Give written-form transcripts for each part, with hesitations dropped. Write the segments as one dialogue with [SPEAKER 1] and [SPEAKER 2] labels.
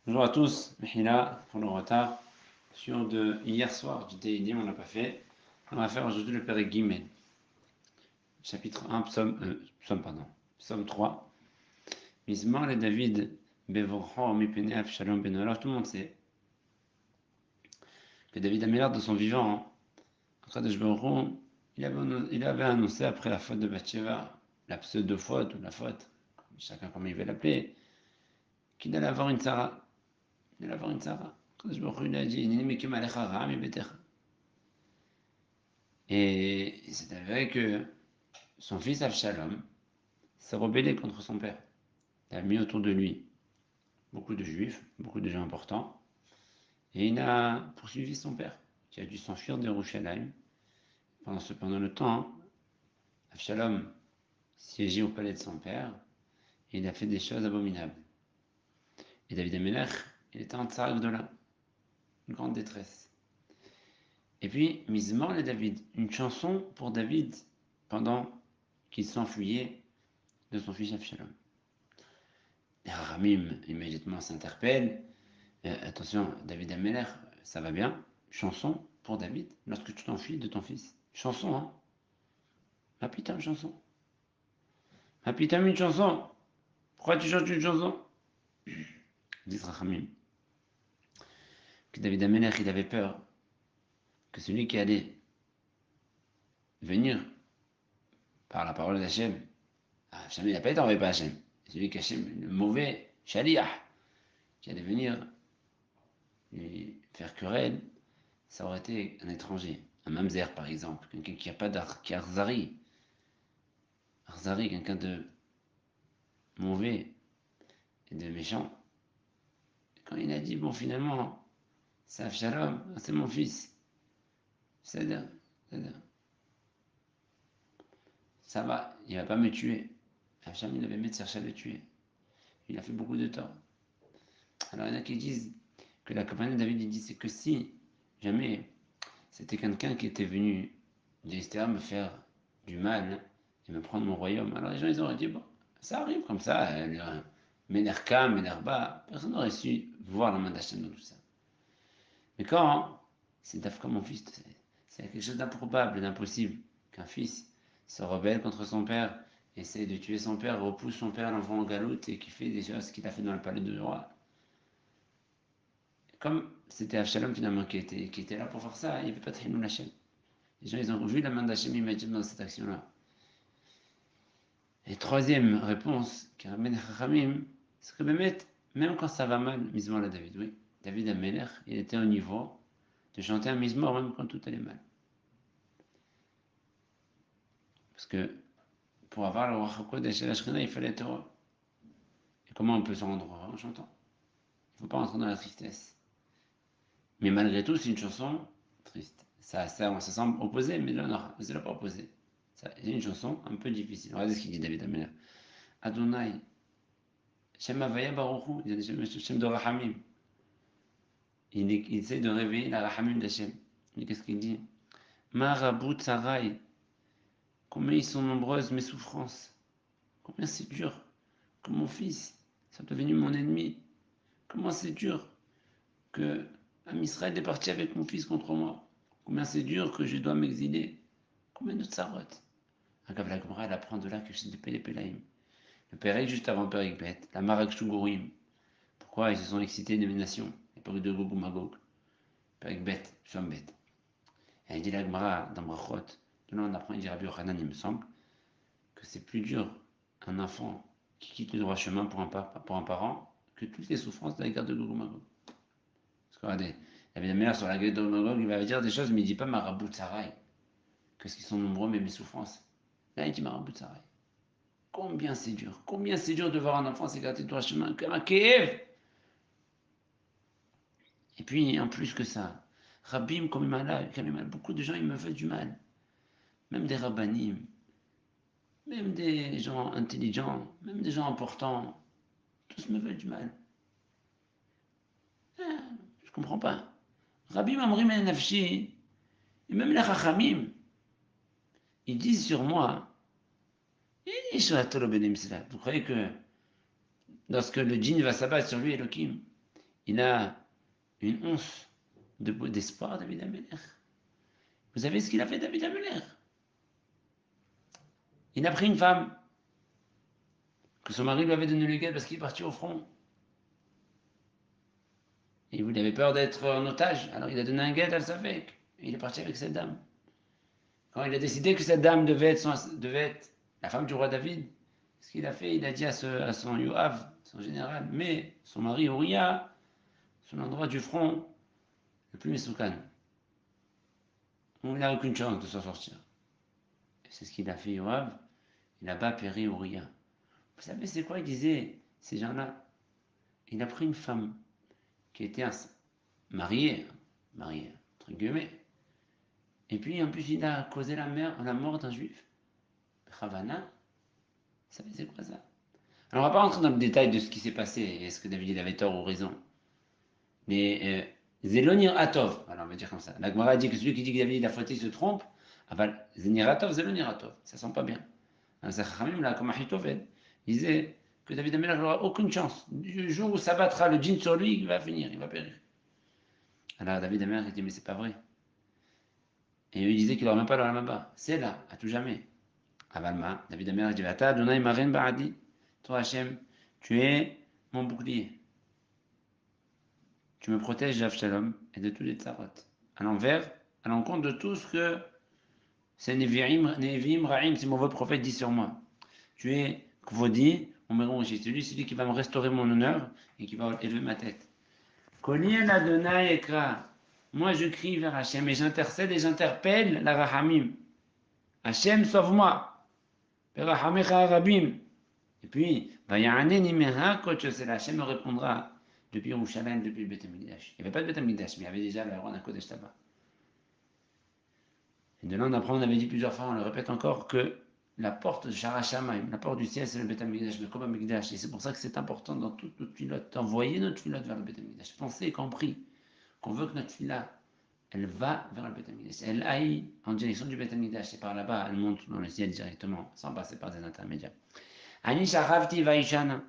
[SPEAKER 1] Bonjour à tous, Mihila pour le retard. Sur de hier soir, du Télim, on n'a pas fait. On va faire aujourd'hui le Père Gimel. Chapitre 1, psaume 3. Mismar et David, Bevorho, Mipene, Avshalom, Ben Olah. Tout le monde sait que David Amélar, de son vivant, Kadosh Baruch Hu, il avait annoncé après la faute de Bathsheba, la pseudo-faute ou la faute, chacun comme il veut l'appeler, qu'il allait avoir une Sarah. Il allait avoir une Sarah. Kadosh Baruch Hu, il a dit, Nini Mekim Alecha Ra, Mi Betecha. Et c'est avéré que son fils Avshalom s'est rebellé contre son père. Il a mis autour de lui beaucoup de juifs, beaucoup de gens importants, et il a poursuivi son père, qui a dû s'enfuir de Yerushalayim. Pendant le temps, Avshalom siégeait au palais de son père, et il a fait des choses abominables. Et David Amelech, il était en tsar de là, une grande détresse. Et puis, Mizmor le David, une chanson pour David pendant qu'il s'enfuyait de son fils Avshalom. Les Haramim immédiatement s'interpellent. Attention, David Ameller, ça va bien. Chanson pour David, lorsque tu t'enfuis de ton fils. Chanson, hein. Ma putain, une chanson. Ma putain, une chanson. Pourquoi tu chantes une chanson? Dit Rachamim. Que David Ameller, il avait peur que celui qui allait venir par la parole d'Hachem, Hachem, il n'a pas été envoyé par Hachem. Celui qui Hachem, le mauvais Shaliah, qui allait venir lui faire querelle, ça aurait été un étranger. Un mamzer, par exemple. Quelqu'un qui n'a pas qui est Arzari. Arzari, quelqu'un de mauvais et de méchant. Et quand il a dit, bon, finalement, c'est Avshalom, c'est mon fils. C'est-à-dire, ça va, il va pas me tuer. Avshalom, il avait mis de chercher à le tuer. Il a fait beaucoup de tort. Alors, il y en a qui disent que la campagne de David, il dit, c'est que si jamais c'était quelqu'un qui était venu d'Esther me faire du mal et me prendre mon royaume, alors les gens, ils auraient dit, bon, ça arrive comme ça, Ménerka, Ménerba, personne n'aurait su voir la main d'Hachem dans tout ça. Mais quand c'est Dafka mon fils, c'est quelque chose d'improbable, d'impossible, qu'un fils se rebelle contre son père, essaie de tuer son père, repousse son père, l'envoie en galoute et qui fait des choses qu'il a fait dans le palais de roi. Comme c'était Avshalom finalement qui était là pour faire ça, il n'y avait pas de Hinoun Hachem. Les gens ils ont vu la main d'Hachem immédiatement dans cette action-là. Et troisième réponse, qui ramène Chachamim, c'est que même quand ça va mal, Mizmor à David, oui, David Améler, il était au niveau de chanter un Mizmor même quand tout allait mal. Parce que pour avoir le Ruach HaKodesh et la Shekhinah, il fallait être heureux. Et comment on peut se rendre heureux en chantant? Il ne faut pas rentrer dans la tristesse. Mais malgré tout, c'est une chanson triste. Ça semble opposé, mais là, non, c'est pas opposé. C'est une chanson un peu difficile. Regardez ce qu'il dit David Améler. Adonai, Shem Havaya Baruchu, il y a Shem de Rahamim. Il essaie de réveiller la Rahamim d'Hachem. Qu'est-ce qu'il dit? Marabut Sarai, combien ils sont nombreuses mes souffrances. Combien c'est dur que mon fils soit devenu mon ennemi. Comment c'est dur que Israël est parti avec mon fils contre moi. Combien c'est dur que je dois m'exiler. Combien de tsarotes. Agav la Gemara, elle apprend de là que c'est des Pélépélaïm. Le Pérec juste avant Pérec Bet, la Marak Shugorim. Pourquoi ils se sont excités des nations? L'époque de Gog ou Magog. Pérec Bet, Shom Bet. Et il dit la Gemara dans Brachot. De là on apprend, il dit Rabbi Yochanan, il me semble, que c'est plus dur un enfant qui quitte le droit chemin pour un parent que toutes les souffrances de la guerre de Gog ou Magog. Parce que regardez, la meilleure sur la guerre de Magog, il va dire des choses, mais il ne dit pas Marabout Sarai. Qu'est-ce qu'ils sont nombreux, mais mes souffrances. Là, il dit Marabout Sarai. Combien c'est dur de voir un enfant s'écarter de droit chemin comme un Kiev. Et puis, en plus que ça, Rabim, comme il m'a là, beaucoup de gens, ils me veulent du mal. Même des rabbanim, même des gens intelligents, même des gens importants, tous me veulent du mal. Ah, je comprends pas. Rabbi Amrim el Nafshi, et même les Chachamim, ils disent sur moi, vous croyez que lorsque le djinn va s'abattre sur lui, Elohim, il a une once d'espoir, David Ameller. Vous savez ce qu'il a fait, David Ameller? Il a pris une femme que son mari lui avait donné le guet parce qu'il est parti au front. Et il avait peur d'être en otage, alors il a donné un guet à Safek. Et il est parti avec cette dame. Quand il a décidé que cette dame devait être la femme du roi David, ce qu'il a fait, il a dit à son Yoav, son général, mais son mari Uriah, sur l'endroit du front le plus mesoukan, où il n'a aucune chance de s'en sortir. Et c'est ce qu'il a fait Yoav, il a bas péri Uriah. Vous savez c'est quoi, il disait, ces gens-là? Il a pris une femme qui était mariée, entre guillemets, et puis en plus il a causé la mort d'un juif. Ravana, vous savez c'est quoi ça? Alors on va pas rentrer dans le détail de ce qui s'est passé, est-ce que David avait tort ou raison. Mais Zélonir Atov, alors on va dire comme ça. La Gemara dit que celui qui dit que David a fauté se trompe. Zélonir Atov, Zélonir Atov, ça sent pas bien. Zachramim là, comme Achitophel, disait que David Amelach n'aura aucune chance. Du jour où s'abattra le djinn sur lui, il va finir, il va périr. Alors David Amelach dit mais c'est pas vrai. Et il disait qu'il n'aura même pas dans la Maba. C'est là, à tout jamais. Avalma, David Amelach dit Ata Adonai Maren Ba'adi. Toi Hachem, tu es mon bouclier. Tu me protèges d'Avshalom et de tous les tsarot. À l'envers, à l'encontre de tout ce que ces Nevi'im Ra'im, ces mauvais prophètes disent sur moi. Tu es Kvodi, mon méron, c'est celui qui va me restaurer mon honneur et qui va élever ma tête. Kolien Adonai Ekra. Moi je crie vers Hachem et j'intercède et j'interpelle la Rahamim. Hachem, sauve-moi. Rahamecha Rabim. Et puis, Vaya'aneni Meha Kochosel. Hachem me répondra depuis Yerushalayim, depuis le Beth Amikdash. Il n'y avait pas de Beth Amikdash, mais il y avait déjà le Aaron HaKodesh là-bas. Et de là, on apprend, on avait dit plusieurs fois, on le répète encore, que la porte de Sharachamayim, la porte du ciel, c'est le Beth Amikdash, le Kob Amikdash. Et c'est pour ça que c'est important dans toute notre filote d'envoyer notre filote vers le Beth Amikdash. Pensez qu'on prie, qu'on veut que notre filote, elle va vers le Beth Amikdash. Elle aille en direction du Beth Amikdash. Et par là-bas, elle monte dans le ciel directement, sans passer par des intermédiaires. Ani Sharavti Vaishana.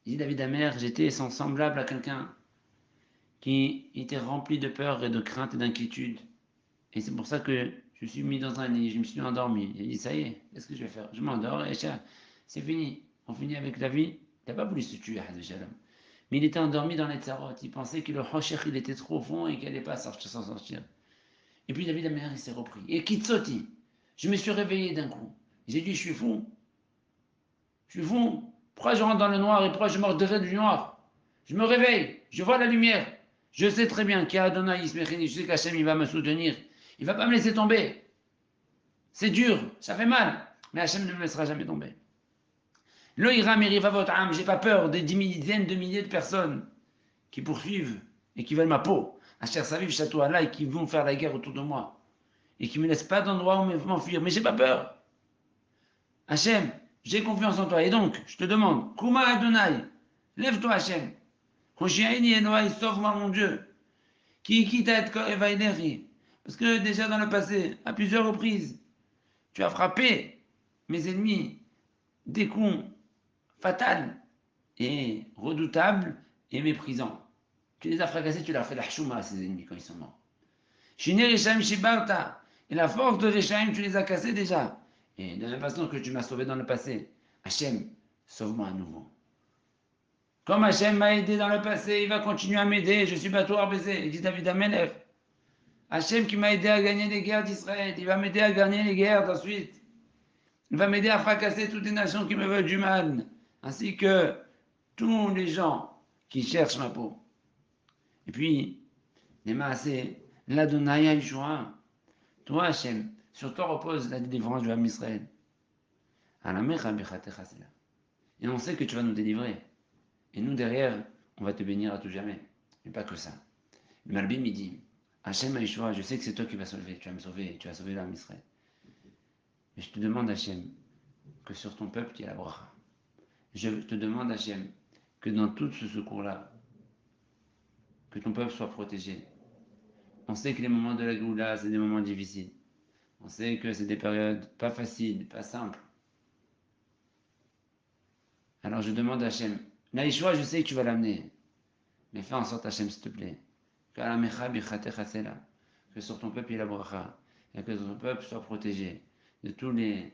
[SPEAKER 1] Dit David Amer, j'étais semblable à quelqu'un qui était rempli de peur et de crainte et d'inquiétude. Et c'est pour ça que je suis mis dans un lit, je me suis endormi. J'ai dit, ça y est, qu'est-ce que je vais faire? Je m'endors et c'est fini. On finit avec la vie. Il n'a pas voulu se tuer, mais il était endormi dans les tsarot. Il pensait que le Hoshech, il était trop fond et qu'il n'allait pas s'en sortir. Et puis David Amer, il s'est repris. Et Kitsoti, je me suis réveillé d'un coup. J'ai dit, je suis fou. Je suis fou. Pourquoi je rentre dans le noir et pourquoi je morderai du noir? Je me réveille, je vois la lumière. Je sais très bien qu'il y a Adonai Ismechini, je sais qu'Hachem il va me soutenir. Il ne va pas me laisser tomber. C'est dur, ça fait mal, mais Hachem ne me laissera jamais tomber. Lo ira meriva votre âme, j'ai pas peur des dizaines de milliers de personnes qui poursuivent et qui veulent ma peau. Asher Saviv Château Allah et qui vont faire la guerre autour de moi et qui ne me laissent pas d'endroit où m'enfuir. Mais j'ai pas peur. Hachem, j'ai confiance en toi. Et donc, je te demande, Kuma Adonai, lève-toi Hachem. Hoshiaini Enoi, sauve-moi mon Dieu. Qui quitte à être Evaïneri. Parce que déjà dans le passé, à plusieurs reprises, tu as frappé mes ennemis des coups fatals et redoutables et méprisants. Tu les as fracassés, tu leur as fait la chouma à ces ennemis quand ils sont morts. Shiner Reshaim Shibarta. Et la force de Reshaim, tu les as cassés déjà. Et de la même façon que tu m'as sauvé dans le passé, Hachem, sauve-moi à nouveau. Comme Hachem m'a aidé dans le passé, il va continuer à m'aider. Je suis bateau à baiser. Il dit David Amelech. Hachem qui m'a aidé à gagner les guerres d'Israël, il va m'aider à gagner les guerres d'ensuite. Il va m'aider à fracasser toutes les nations qui me veulent du mal, ainsi que tous les gens qui cherchent ma peau. Et puis, les maasés, l'Adonai Yeshua, toi Hachem, sur toi repose la délivrance du Ham Israël. Et on sait que tu vas nous délivrer. Et nous derrière, on va te bénir à tout jamais. Mais pas que ça. Le Malbim il dit, Hachem Yeshua, je sais que c'est toi qui vas sauver, tu vas me sauver, tu vas sauver l'Am Israël. Mais je te demande Hachem, que sur ton peuple il y a la bracha. Je te demande Hachem, que dans tout ce secours-là, que ton peuple soit protégé. On sait que les moments de la Goula, c'est des moments difficiles. On sait que c'est des périodes pas faciles, pas simples. Alors je demande à Hachem, Naïshua, je sais que tu vas l'amener. Mais fais en sorte, Hachem, s'il te plaît, que sur ton peuple il y ait la bracha, et que ton peuple soit protégé de tous les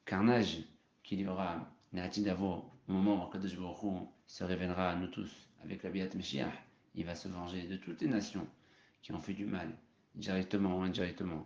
[SPEAKER 1] carnages qu'il y aura, au moment où Kadosh Baruch Hu se révélera à nous tous avec la Biat Mashiach. Il va se venger de toutes les nations qui ont fait du mal, directement ou indirectement,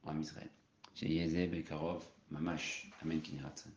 [SPEAKER 1] en Israël. Chez Yezeb et Karov, Mamash, Amen Kiniratzan.